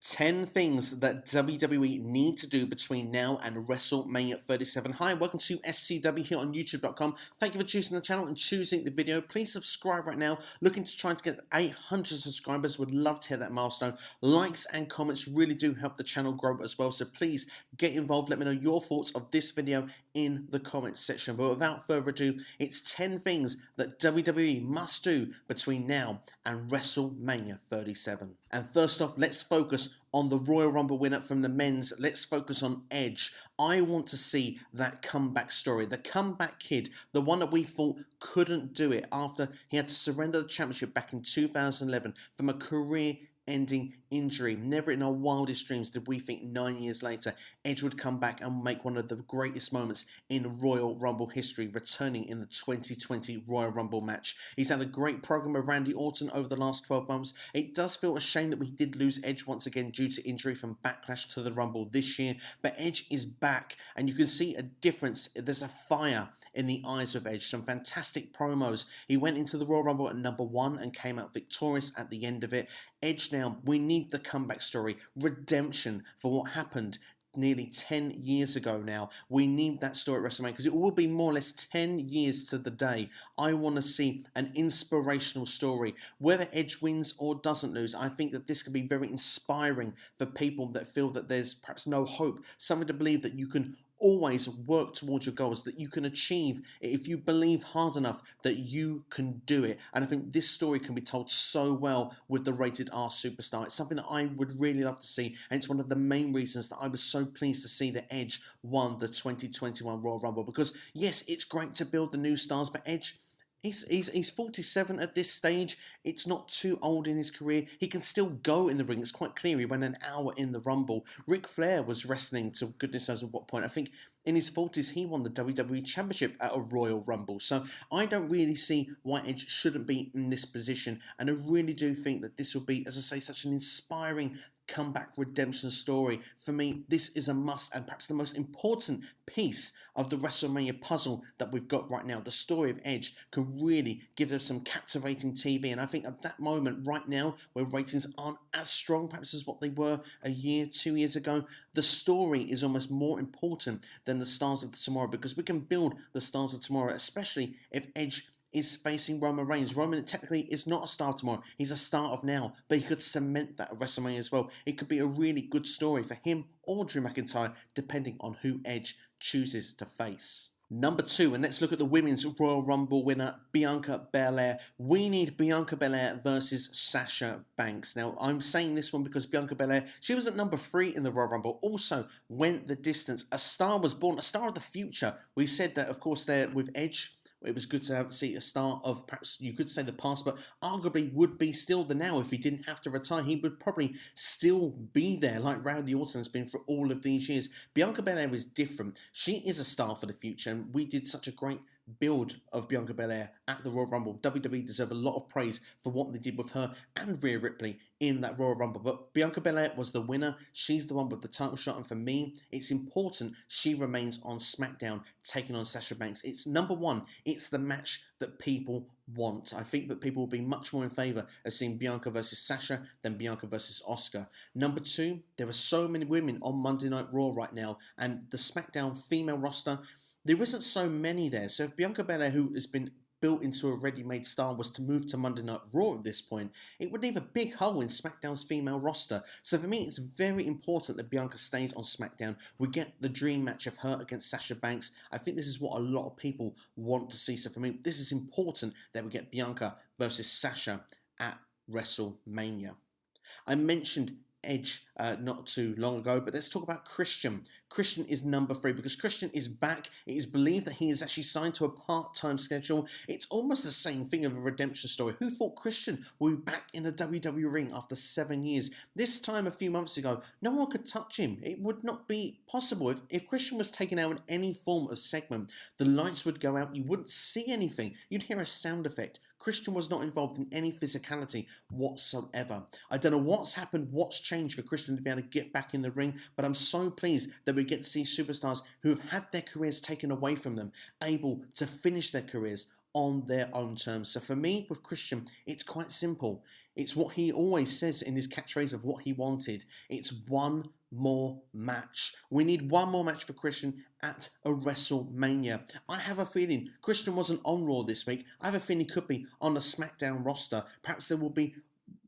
10 things that WWE need to do between now and WrestleMania 37. Hi, welcome to SCW here on YouTube.com. Thank you for choosing the channel and choosing the video. Please subscribe right now. Looking to try to get 800 subscribers. Would love to hit that milestone. Likes and comments really do help the channel grow as well. So please get involved. Let me know your thoughts of this video in the comments section. But without further ado, it's 10 things that WWE must do between now and WrestleMania 37. And first off, let's focus on the Royal Rumble winner from the men's. Let's focus on Edge. I want to see that comeback story. The comeback kid, the one that we thought couldn't do it after he had to surrender the championship back in 2011 from a career-ending injury. Never in our wildest dreams did we think 9 years later Edge would come back and make one of the greatest moments in Royal Rumble history, returning in the 2020 Royal Rumble match. He's had a great program with Randy Orton over the last 12 months. It does feel a shame that we did lose Edge once again due to injury from Backlash to the Rumble this year, but Edge is back and you can see a difference. There's a fire in the eyes of Edge. Some fantastic promos. He went into the Royal Rumble at number 1 and came out victorious at the end of it. Edge now, we need the comeback story, redemption for what happened nearly 10 years ago now. We need that story at WrestleMania because it will be more or less 10 years to the day. I want to see an inspirational story. Whether Edge wins or doesn't lose, I think that this could be very inspiring for people that feel that there's perhaps no hope. Something to believe that you can always work towards your goals, that you can achieve if you believe hard enough that you can do it. And I think this story can be told so well with the Rated R Superstar. It's something that I would really love to see, and it's one of the main reasons that I was so pleased to see that Edge won the 2021 Royal Rumble, because yes, it's great to build the new stars, but Edge, He's 47 at this stage. It's not too old in his career. He can still go in the ring. It's quite clear he went an hour in the Rumble. Ric Flair was wrestling to goodness knows at what point. I think in his 40s he won the WWE Championship at a Royal Rumble. So I don't really see why Edge shouldn't be in this position. And I really do think that this will be, as I say, such an inspiring comeback redemption story. For me, this is a must and perhaps the most important piece of the WrestleMania puzzle that we've got right now. The story of Edge can really give them some captivating TV, and I think at that moment right now where ratings aren't as strong perhaps as what they were a year, 2 years ago, the story is almost more important than the stars of tomorrow, because we can build the stars of tomorrow, especially if Edge is facing Roman Reigns. Roman technically is not a star tomorrow. He's a star of now, but he could cement that at WrestleMania as well. It could be a really good story for him or Drew McIntyre, depending on who Edge chooses to face. Number 2, and let's look at the women's Royal Rumble winner, Bianca Belair. We need Bianca Belair versus Sasha Banks. Now, I'm saying this one because Bianca Belair, she was at number 3 in the Royal Rumble, also went the distance. A star was born, a star of the future. We said that, of course, there with Edge, it was good to see a start of, perhaps you could say, the past, but arguably would be still the now. If he didn't have to retire, he would probably still be there like Randy Orton has been for all of these years. Bianca Belair is different. She is a star for the future, and we did such a great build of Bianca Belair at the Royal Rumble. WWE deserve a lot of praise for what they did with her and Rhea Ripley in that Royal Rumble. But Bianca Belair was the winner. She's the one with the title shot, and for me, it's important she remains on SmackDown taking on Sasha Banks. It's number 1. It's the match that people want. I think that people will be much more in favour of seeing Bianca versus Sasha than Bianca versus Asuka. Number 2, there are so many women on Monday Night Raw right now, and the SmackDown female roster, there isn't so many there. So if Bianca Belair, who has been built into a ready-made star, was to move to Monday Night Raw at this point, it would leave a big hole in SmackDown's female roster. So for me, it's very important that Bianca stays on SmackDown. We get the dream match of her against Sasha Banks. I think this is what a lot of people want to see. So for me, this is important that we get Bianca versus Sasha at WrestleMania. I mentioned Edge not too long ago, but let's talk about Christian. Christian is number 3 because Christian is back. It is believed that he is actually signed to a part-time schedule. It's almost the same thing of a redemption story. Who thought Christian would be back in the WWE ring after 7 years? This time a few months ago, no one could touch him. It would not be possible. If Christian was taken out in any form of segment, the lights would go out. You wouldn't see anything. You'd hear a sound effect. Christian was not involved in any physicality whatsoever. I don't know what's happened, what's changed for Christian to be able to get back in the ring, but I'm so pleased that we get to see superstars who have had their careers taken away from them able to finish their careers on their own terms. So for me, with Christian, it's quite simple. It's what he always says in his catchphrase of what he wanted. It's one more match. We need one more match for Christian at a WrestleMania. I have a feeling Christian wasn't on Raw this week. I have a feeling he could be on the SmackDown roster. Perhaps there will be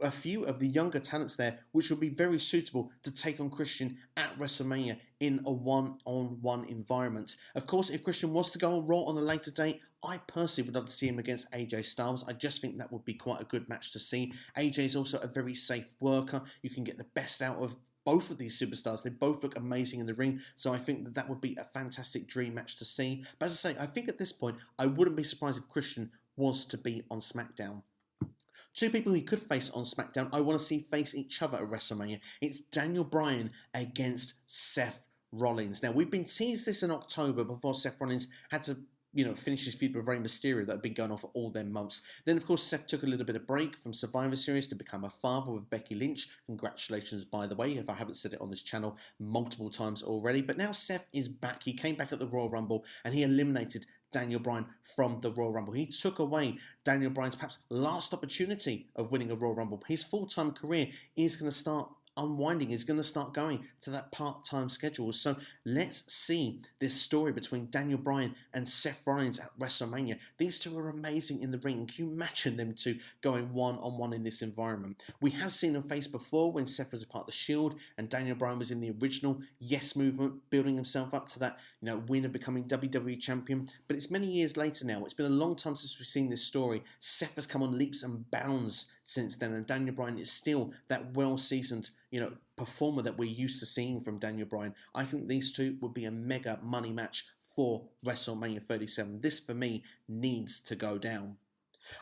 a few of the younger talents there, which will be very suitable to take on Christian at WrestleMania in a one-on-one environment. Of course, if Christian was to go on Raw on a later date, I personally would love to see him against AJ Styles. I just think that would be quite a good match to see. AJ is also a very safe worker. You can get the best out of both of these superstars. They both look amazing in the ring, so I think that that would be a fantastic dream match to see. But as I say, I think at this point, I wouldn't be surprised if Christian was to be on SmackDown. Two people he could face on SmackDown, I want to see face each other at WrestleMania. It's Daniel Bryan against Seth Rollins. Now, we've been teased this in October before Seth Rollins had to finish his feud with Rey Mysterio that had been going on for all them months. Then, of course, Seth took a little bit of break from Survivor Series to become a father with Becky Lynch. Congratulations, by the way, if I haven't said it on this channel multiple times already. But now Seth is back. He came back at the Royal Rumble and he eliminated Daniel Bryan from the Royal Rumble. He took away Daniel Bryan's perhaps last opportunity of winning a Royal Rumble. His full-time career is going to start unwinding, is going to start going to that part-time schedule. So let's see this story between Daniel Bryan and Seth Rollins at WrestleMania. These two are amazing in the ring. Can you imagine them two going one-on-one in this environment? We have seen them face before when Seth was a part of the Shield and Daniel Bryan was in the original Yes movement, building himself up to that win of becoming WWE champion. But it's many years later now. It's been a long time since we've seen this story. Seth has come on leaps and bounds since then, and Daniel Bryan is still that well-seasoned performer that we're used to seeing from Daniel Bryan. I think these two would be a mega money match for WrestleMania 37. This, for me, needs to go down.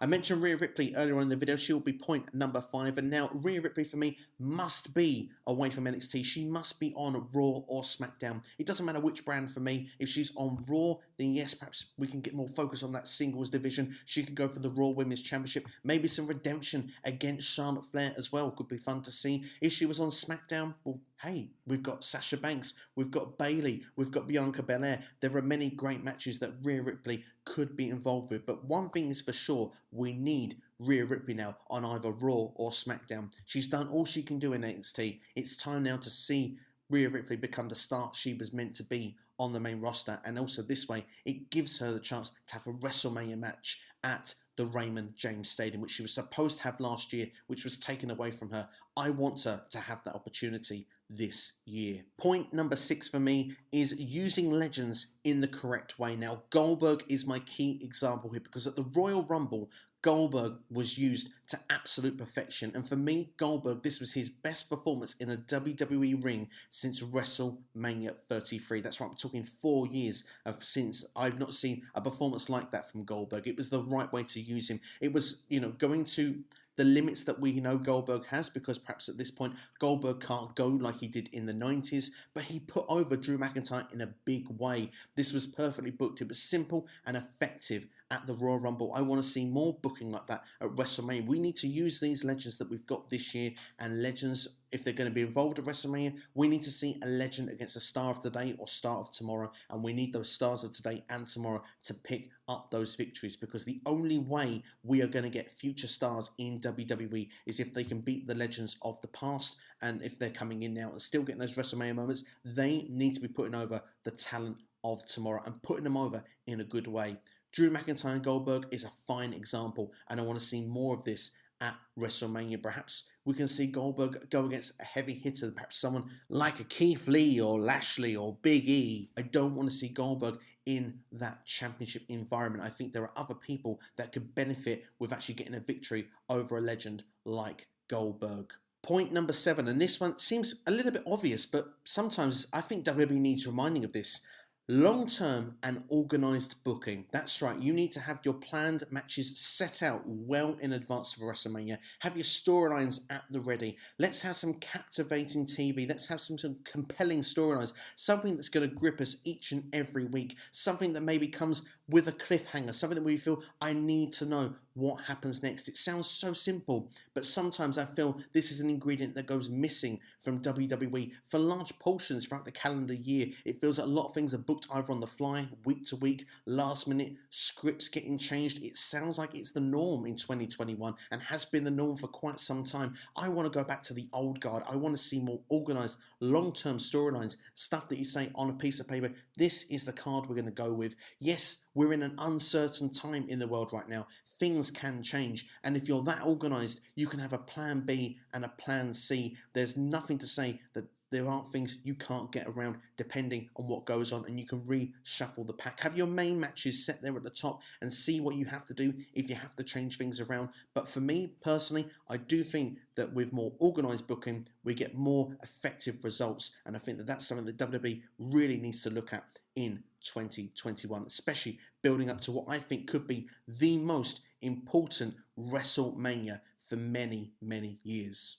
I mentioned Rhea Ripley earlier on in the video. She will be point number 5. And now Rhea Ripley, for me, must be away from NXT. She must be on Raw or SmackDown. It doesn't matter which brand for me. If she's on Raw, then yes, perhaps we can get more focus on that singles division. She could go for the Raw Women's Championship. Maybe some redemption against Charlotte Flair as well. Could be fun to see. If she was on SmackDown, well, hey, we've got Sasha Banks, we've got Bayley, we've got Bianca Belair. There are many great matches that Rhea Ripley could be involved with. But one thing is for sure, we need Rhea Ripley now on either Raw or SmackDown. She's done all she can do in NXT. It's time now to see Rhea Ripley become the star she was meant to be on the main roster. And also this way, it gives her the chance to have a WrestleMania match at the Raymond James Stadium, which she was supposed to have last year, which was taken away from her. I want her to have that opportunity this year. Point number 6 for me is using legends in the correct way. Now, Goldberg is my key example here because at the Royal Rumble, Goldberg was used to absolute perfection. And for me, Goldberg, this was his best performance in a WWE ring since WrestleMania 33. That's right, I'm talking 4 years since I've not seen a performance like that from Goldberg. It was the right way to use him. It was, going to the limits that we know Goldberg has, because perhaps at this point Goldberg can't go like he did in the 90s, but he put over Drew McIntyre in a big way. This was perfectly booked. It was simple and effective at the Royal Rumble. I want to see more booking like that at WrestleMania. We need to use these legends that we've got this year, and legends, if they're going to be involved at WrestleMania, we need to see a legend against a star of today or star of tomorrow, and we need those stars of today and tomorrow to pick up those victories, because the only way we are going to get future stars in WWE is if they can beat the legends of the past. And if they're coming in now and still getting those WrestleMania moments, they need to be putting over the talent of tomorrow and putting them over in a good way. Drew McIntyre and Goldberg is a fine example, and I want to see more of this at WrestleMania. Perhaps we can see Goldberg go against a heavy hitter, perhaps someone like a Keith Lee or Lashley or Big E. I don't want to see Goldberg in that championship environment. I think there are other people that could benefit with actually getting a victory over a legend like Goldberg. Point number 7, and this one seems a little bit obvious, but sometimes I think WWE needs reminding of this. Long-term and organised booking. That's right, you need to have your planned matches set out well in advance of WrestleMania. Have your storylines at the ready. Let's have some captivating TV. Let's have some compelling storylines. Something that's going to grip us each and every week. Something that maybe comes with a cliffhanger. Something that we feel, I need to know what happens next. It sounds so simple, but sometimes I feel this is an ingredient that goes missing from WWE for large portions throughout the calendar year. It feels like a lot of things are booked either on the fly, week to week, last minute, scripts getting changed. It sounds like it's the norm in 2021 and has been the norm for quite some time. I want to go back to the old guard. I want to see more organized, long-term storylines, stuff that you say on a piece of paper, this is the card we're going to go with. Yes, we're in an uncertain time in the world right now. Things can change, and if you're that organized, you can have a plan B and a plan C. There's nothing to say that there aren't things you can't get around depending on what goes on, and you can reshuffle the pack. Have your main matches set there at the top and see what you have to do if you have to change things around. But for me personally, I do think that with more organised booking, we get more effective results, and I think that that's something that WWE really needs to look at in 2021, especially building up to what I think could be the most important WrestleMania for many, many years.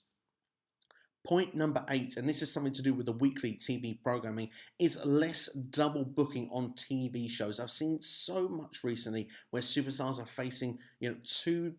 Point number 8, and this is something to do with the weekly TV programming, is less double booking on TV shows. I've seen so much recently where superstars are facing, 2-3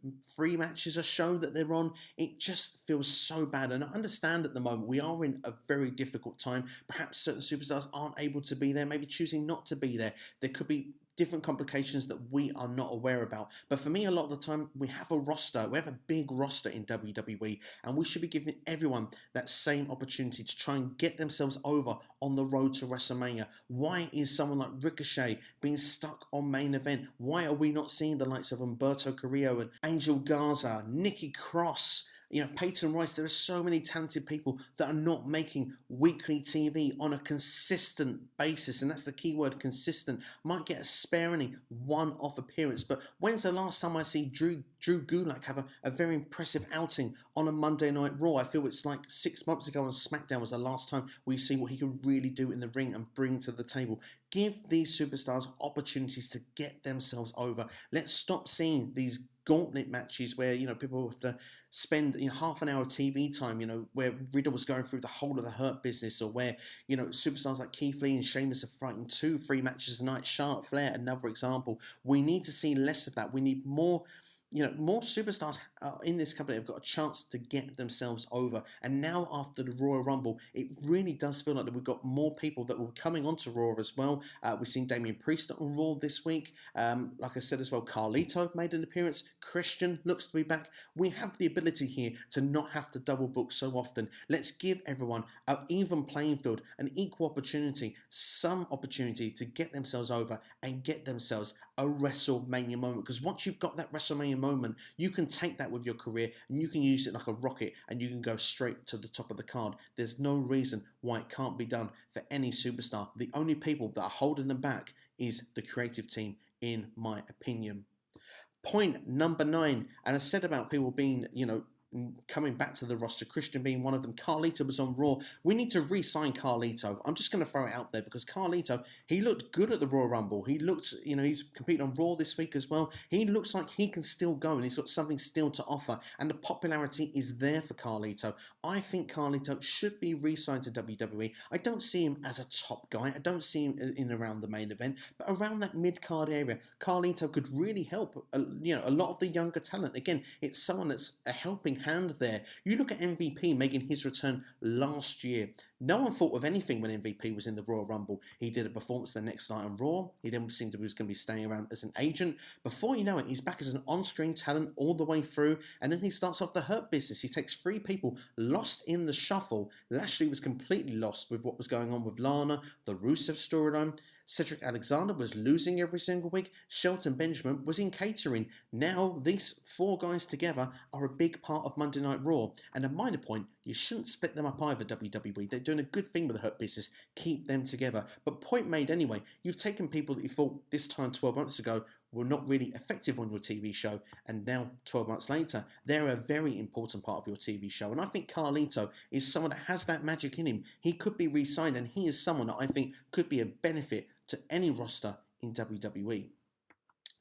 matches a show that they're on. It just feels so bad, and I understand at the moment we are in a very difficult time. Perhaps certain superstars aren't able to be there, maybe choosing not to be there. There could be different complications that we are not aware about. But for me, a lot of the time, we have a big roster in WWE, and we should be giving everyone that same opportunity to try and get themselves over on the road to WrestleMania. Why is someone like Ricochet being stuck on main event? Why are we not seeing the likes of Humberto Carrillo and Angel Garza, Nikki Cross, Peyton Royce? There are so many talented people that are not making weekly TV on a consistent basis, and that's the key word, consistent. Might get a sparingly one-off appearance, but when's the last time I see Drew Gulak have a very impressive outing on a Monday Night Raw? I feel it's like 6 months ago on SmackDown was the last time we see what he can really do in the ring and bring to the table. Give these superstars opportunities to get themselves over. Let's stop seeing these gauntlet matches where people have to spend half an hour of TV time, where Riddle was going through the whole of the Hurt Business, or where superstars like Keith Lee and Sheamus are fighting 2-3 matches a night. Charlotte Flair, another example. We need to see less of that. We need more. More superstars in this company have got a chance to get themselves over. And now after the Royal Rumble, it really does feel like that we've got more people that were coming onto Raw as well. We've seen Damian Priest on Raw this week. Like I said as well, Carlito made an appearance. Christian looks to be back. We have the ability here to not have to double book so often. Let's give everyone an even playing field, an equal opportunity, some opportunity to get themselves over and get themselves a WrestleMania moment. Because once you've got that WrestleMania moment, you can take that with your career and you can use it like a rocket and you can go straight to the top of the card. There's no reason why it can't be done for any superstar. The only people that are holding them back is the creative team, in my opinion. Point number 9, and I said about people being, coming back to the roster, Christian being one of them. Carlito was on Raw. We need to re-sign Carlito. I'm just going to throw it out there because Carlito, he looked good at the Royal Rumble. He looked, he's competing on Raw this week as well. He looks like he can still go and he's got something still to offer. And the popularity is there for Carlito. I think Carlito should be re-signed to WWE. I don't see him as a top guy. I don't see him in around the main event. But around that mid-card area, Carlito could really help, a lot of the younger talent. Again, it's someone that's a helping hand there. You look at MVP making his return last year. No one thought of anything when MVP was in the Royal Rumble. He did a performance the next night on Raw. He then seemed to be going to be staying around as an agent. Before you know it, he's back as an on-screen talent all the way through, and then he starts off the Hurt Business. He takes 3 people lost in the shuffle. Lashley was completely lost with what was going on with Lana, the Rusev storyline. Cedric Alexander was losing every single week. Shelton Benjamin was in catering. Now, these 4 guys together are a big part of Monday Night Raw. And a minor point, you shouldn't split them up either, WWE. They're doing a good thing with the Hurt Business. Keep them together. But point made anyway, you've taken people that you thought this time 12 months ago were not really effective on your TV show, and now 12 months later, they're a very important part of your TV show. And I think Carlito is someone that has that magic in him. He could be re-signed, and he is someone that I think could be a benefit to any roster in WWE.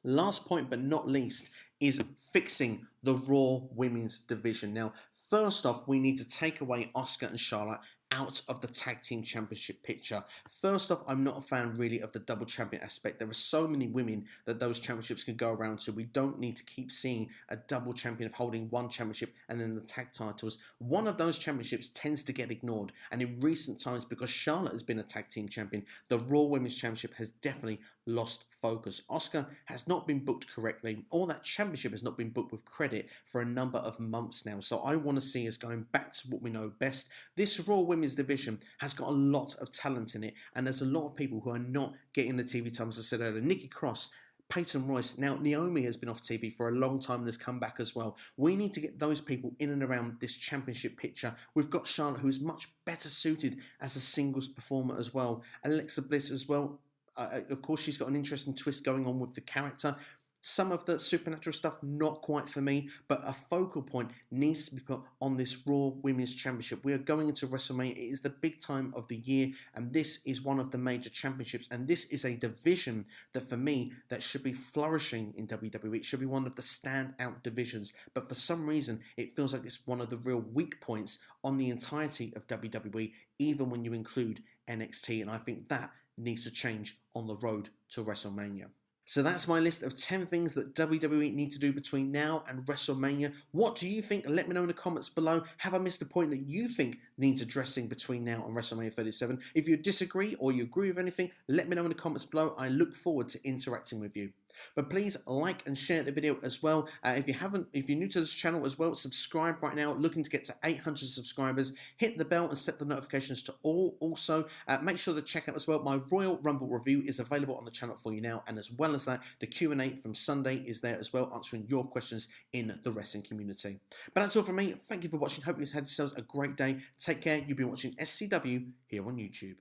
Last point but not least is fixing the Raw Women's division. Now, first off, we need to take away Asuka and Charlotte out of the tag team championship picture. First off, I'm not a fan really of the double champion aspect. There are so many women that those championships can go around to. We don't need to keep seeing a double champion of holding one championship and then the tag titles. One of those championships tends to get ignored, and in recent times, because Charlotte has been a tag team champion, the Raw Women's Championship has definitely lost focus. Asuka has not been booked correctly, or that championship has not been booked with credit for a number of months now. So I want to see us going back to what we know best. This Raw Women's division has got a lot of talent in it, and there's a lot of people who are not getting the TV time. As I said earlier, Nikki Cross, Peyton Royce. Now, Naomi has been off TV for a long time and has come back as well. We need to get those people in and around this championship picture. We've got Charlotte, who is much better suited as a singles performer as well. Alexa Bliss as well. Of course, she's got an interesting twist going on with the character. Some of the supernatural stuff, not quite for me, but a focal point needs to be put on this Raw Women's Championship. We are going into WrestleMania. It is the big time of the year, and this is one of the major championships, and this is a division that, for me, that should be flourishing in WWE. It should be one of the standout divisions, but for some reason, it feels like it's one of the real weak points on the entirety of WWE, even when you include NXT, and I think that needs to change on the road to WrestleMania. So that's my list of 10 things that WWE need to do between now and WrestleMania. What do you think? Let me know in the comments below. Have I missed a point that you think needs addressing between now and WrestleMania 37? If you disagree or you agree with anything, let me know in the comments below. I look forward to interacting with you. But please like and share the video as well. If you're new to this channel as well, subscribe right now. Looking to get to 800 subscribers. Hit the bell and set the notifications to all. Also, make sure to check out as well my Royal Rumble review is available on the channel for you now. And as well as that, the Q&A from Sunday is there as well, answering your questions in the wrestling community. But that's all from me. Thank you for watching. Hope you had yourselves a great day. Take care. You've been watching SCW here on YouTube.